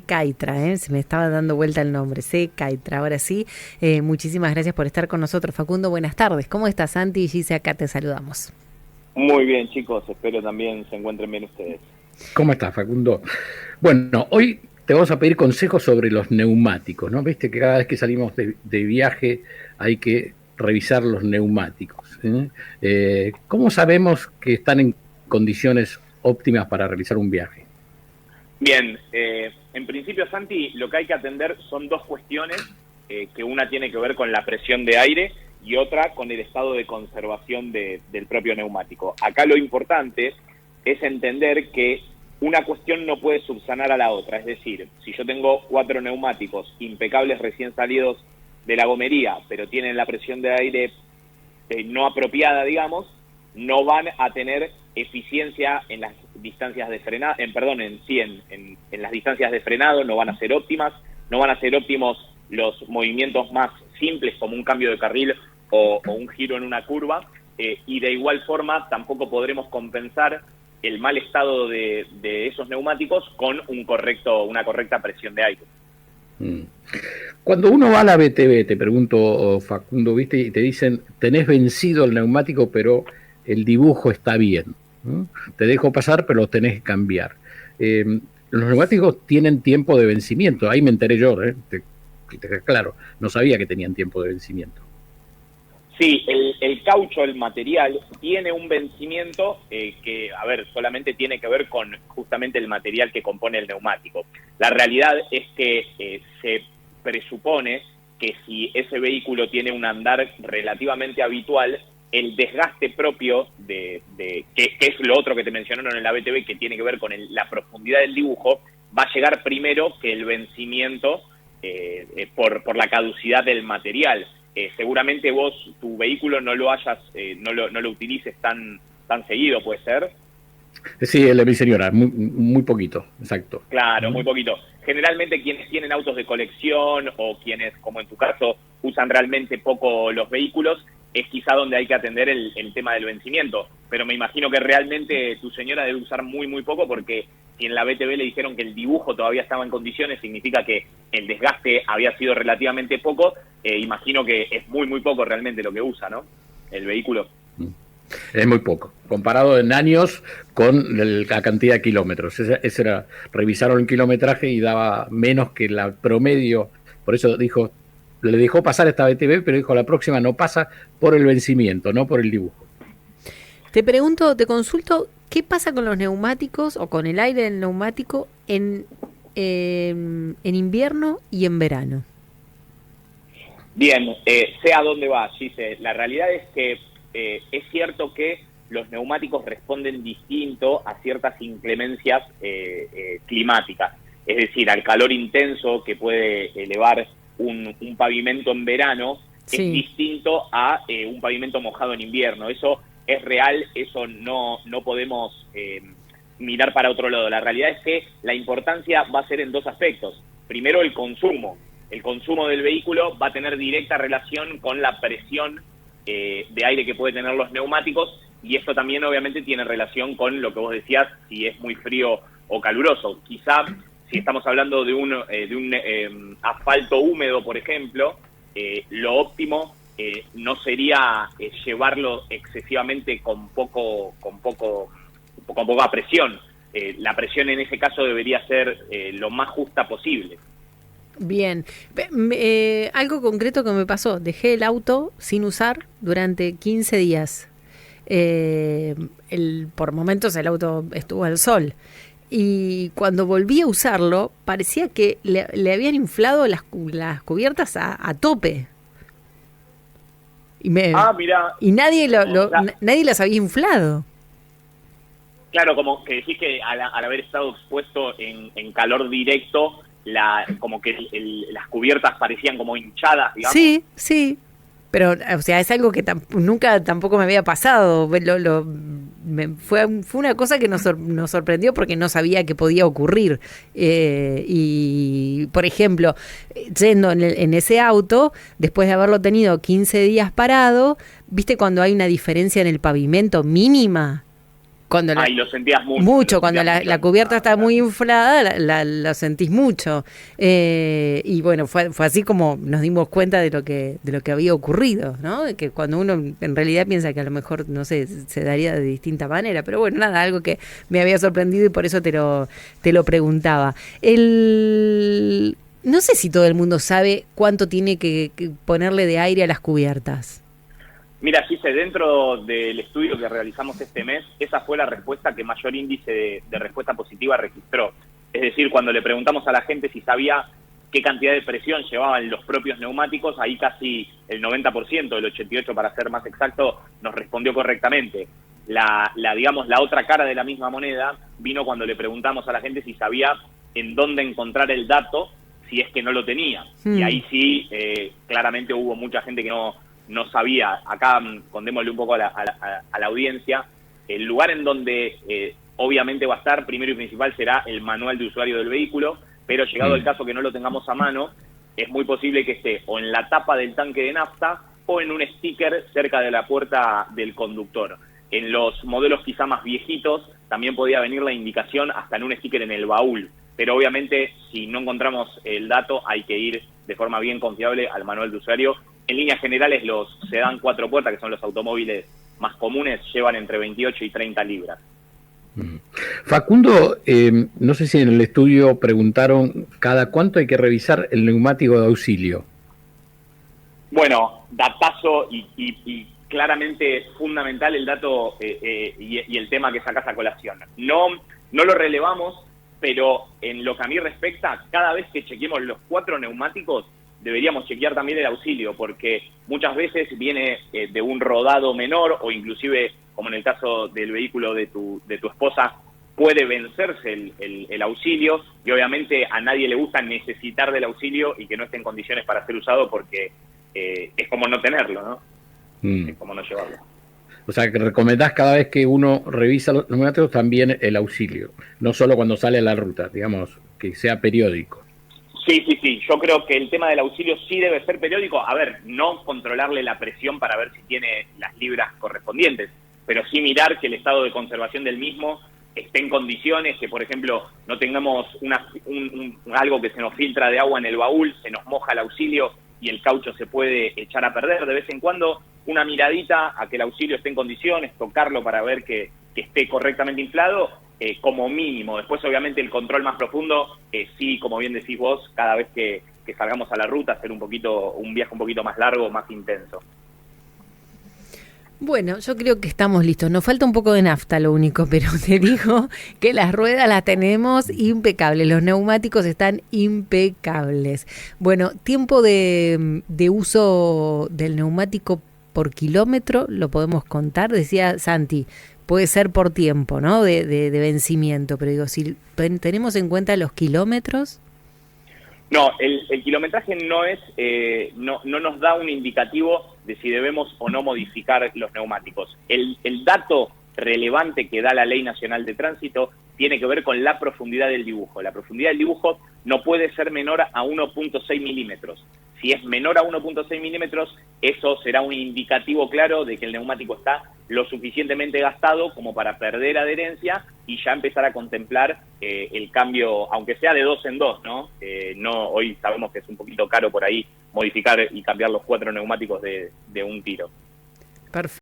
Caitra, se me estaba dando vuelta el nombre, Caitra, ahora sí. Muchísimas gracias por estar con nosotros. Facundo, buenas tardes. ¿Cómo estás, Santi y Gise? Acá te saludamos. Muy bien, chicos, espero también se encuentren bien ustedes. ¿Cómo estás, Facundo? Bueno, hoy te vamos a pedir consejos sobre los neumáticos, ¿no? Viste que cada vez que salimos de viaje hay que revisar los neumáticos, ¿eh? ¿Cómo sabemos que están en condiciones óptimas para realizar un viaje? Bien, en principio, Santi, lo que hay que atender son dos cuestiones, que una tiene que ver con la presión de aire y otra con el estado de conservación del propio neumático. Acá lo importante es entender que una cuestión no puede subsanar a la otra, es decir, si yo tengo 4 neumáticos impecables recién salidos de la gomería, pero tienen la presión de aire no apropiada, digamos, no van a tener eficiencia en las distancias de frenado, en las distancias de frenado, no van a ser óptimas, no van a ser óptimos los movimientos más simples como un cambio de carril o un giro en una curva, y de igual forma tampoco podremos compensar el mal estado de esos neumáticos con una correcta presión de aire. Cuando uno va a la BTV, te pregunto, Facundo, viste, y te dicen, tenés vencido el neumático, pero el dibujo está bien, ¿no? Te dejo pasar, pero lo tenés que cambiar. Los neumáticos tienen tiempo de vencimiento, ahí me enteré yo, claro, no sabía que tenían tiempo de vencimiento. Sí, el caucho, el material, tiene un vencimiento que, solamente tiene que ver con justamente el material que compone el neumático. La realidad es que se presupone que si ese vehículo tiene un andar relativamente habitual, el desgaste propio que es lo otro que te mencionaron en la BTV, que tiene que ver con la profundidad del dibujo, va a llegar primero que el vencimiento por la caducidad del material. Seguramente vos tu vehículo no lo utilices tan seguido, ¿puede ser? Sí, el de mi señora, muy poquito, exacto. Claro, muy poquito. Generalmente quienes tienen autos de colección o quienes, como en tu caso, usan realmente poco los vehículos, es quizá donde hay que atender el tema del vencimiento. Pero me imagino que realmente tu señora debe usar muy poco, porque si en la BTV le dijeron que el dibujo todavía estaba en condiciones, significa que el desgaste había sido relativamente poco. Imagino que es muy poco realmente lo que usa, ¿no? El vehículo. Es muy poco, comparado en años con la cantidad de kilómetros. Ese era, revisaron el kilometraje y daba menos que la promedio. Por eso le dejó pasar esta BTV, pero dijo la próxima no pasa por el vencimiento, no por el dibujo. Te consulto, ¿qué pasa con los neumáticos o con el aire del neumático en invierno y en verano? Bien, sé a dónde va, Gise. La realidad es que es cierto que los neumáticos responden distinto a ciertas inclemencias climáticas. Es decir, al calor intenso que puede elevar un pavimento en verano, sí, es distinto a un pavimento mojado en invierno. Eso es real, eso no podemos mirar para otro lado. La realidad es que la importancia va a ser en dos aspectos. Primero, el consumo. El consumo del vehículo va a tener directa relación con la presión de aire que puede tener los neumáticos, y esto también obviamente tiene relación con lo que vos decías, si es muy frío o caluroso. Quizá si estamos hablando de un asfalto húmedo, por ejemplo, lo óptimo no sería llevarlo excesivamente con poca presión. La presión en ese caso debería ser lo más justa posible. Bien, algo concreto que me pasó, dejé el auto sin usar durante 15 días. Por momentos el auto estuvo al sol, y cuando volví a usarlo parecía que le habían inflado las cubiertas a tope. Mirá. Y nadie las había inflado. Claro, como que decís que al haber estado expuesto en calor directo, como que las cubiertas parecían como hinchadas, digamos. Sí, pero o sea, es algo que nunca tampoco me había pasado. Fue una cosa que nos sorprendió porque no sabía que podía ocurrir. Y, por ejemplo, yendo en ese auto, después de haberlo tenido 15 días parado, ¿viste cuando hay una diferencia en el pavimento mínima? Cuando y lo sentías mucho. Mucho, cuando la cubierta está muy inflada, lo sentís mucho. Y bueno, fue así como nos dimos cuenta de lo que había ocurrido, ¿no? Que cuando uno en realidad piensa que a lo mejor, no sé, se daría de distinta manera. Pero bueno, nada, algo que me había sorprendido y por eso te lo preguntaba. No sé si todo el mundo sabe cuánto tiene que ponerle de aire a las cubiertas. Mira, Gise, dentro del estudio que realizamos este mes, esa fue la respuesta que mayor índice de respuesta positiva registró. Es decir, cuando le preguntamos a la gente si sabía qué cantidad de presión llevaban los propios neumáticos, ahí casi el 90%, el 88% para ser más exacto, nos respondió correctamente. Digamos, la otra cara de la misma moneda vino cuando le preguntamos a la gente si sabía en dónde encontrar el dato si es que no lo tenía. Y ahí sí, claramente hubo mucha gente que no sabía. Acá, contémosle un poco a la audiencia, el lugar en donde obviamente va a estar, primero y principal, será el manual de usuario del vehículo, pero llegado el caso que no lo tengamos a mano, es muy posible que esté o en la tapa del tanque de nafta o en un sticker cerca de la puerta del conductor. En los modelos quizá más viejitos también podía venir la indicación hasta en un sticker en el baúl, pero obviamente si no encontramos el dato hay que ir de forma bien confiable al manual de usuario. En líneas generales, los sedán 4 puertas, que son los automóviles más comunes, llevan entre 28 y 30 libras. Facundo, no sé si en el estudio preguntaron cada cuánto hay que revisar el neumático de auxilio. Bueno, datazo y claramente fundamental el dato y el tema que sacás a colación. No lo relevamos, pero en lo que a mí respecta, cada vez que chequemos los 4 neumáticos, deberíamos chequear también el auxilio, porque muchas veces viene de un rodado menor o inclusive, como en el caso del vehículo de tu esposa, puede vencerse el auxilio y obviamente a nadie le gusta necesitar del auxilio y que no esté en condiciones para ser usado porque es como no tenerlo, ¿no? Es como no llevarlo. O sea, que recomendás cada vez que uno revisa los neumáticos también el auxilio, no solo cuando sale a la ruta, digamos, que sea periódico. Sí. Yo creo que el tema del auxilio sí debe ser periódico. A ver, no controlarle la presión para ver si tiene las libras correspondientes, pero sí mirar que el estado de conservación del mismo esté en condiciones, que por ejemplo no tengamos algo que se nos filtra de agua en el baúl, se nos moja el auxilio y el caucho se puede echar a perder. De vez en cuando una miradita a que el auxilio esté en condiciones, tocarlo para ver que esté correctamente inflado, como mínimo. Después obviamente el control más profundo, sí, como bien decís vos, cada vez que salgamos a la ruta, hacer un viaje un poquito más largo, más intenso. Bueno, yo creo que estamos listos. Nos falta un poco de nafta, lo único, pero te digo que las ruedas las tenemos impecables. Los neumáticos están impecables. Bueno, tiempo de uso del neumático por kilómetro, lo podemos contar. Decía Santi, puede ser por tiempo, ¿no? De vencimiento, pero digo, si tenemos en cuenta los kilómetros. No, el kilometraje no nos da un indicativo de si debemos o no modificar los neumáticos. El dato relevante que da la Ley Nacional de Tránsito tiene que ver con la profundidad del dibujo. La profundidad del dibujo no puede ser menor a 1.6 milímetros. Si es menor a 1.6 milímetros, eso será un indicativo claro de que el neumático está lo suficientemente gastado como para perder adherencia y ya empezar a contemplar el cambio, aunque sea de 2 en 2, ¿no? Hoy sabemos que es un poquito caro por ahí modificar y cambiar los 4 neumáticos de un tiro. Perfecto.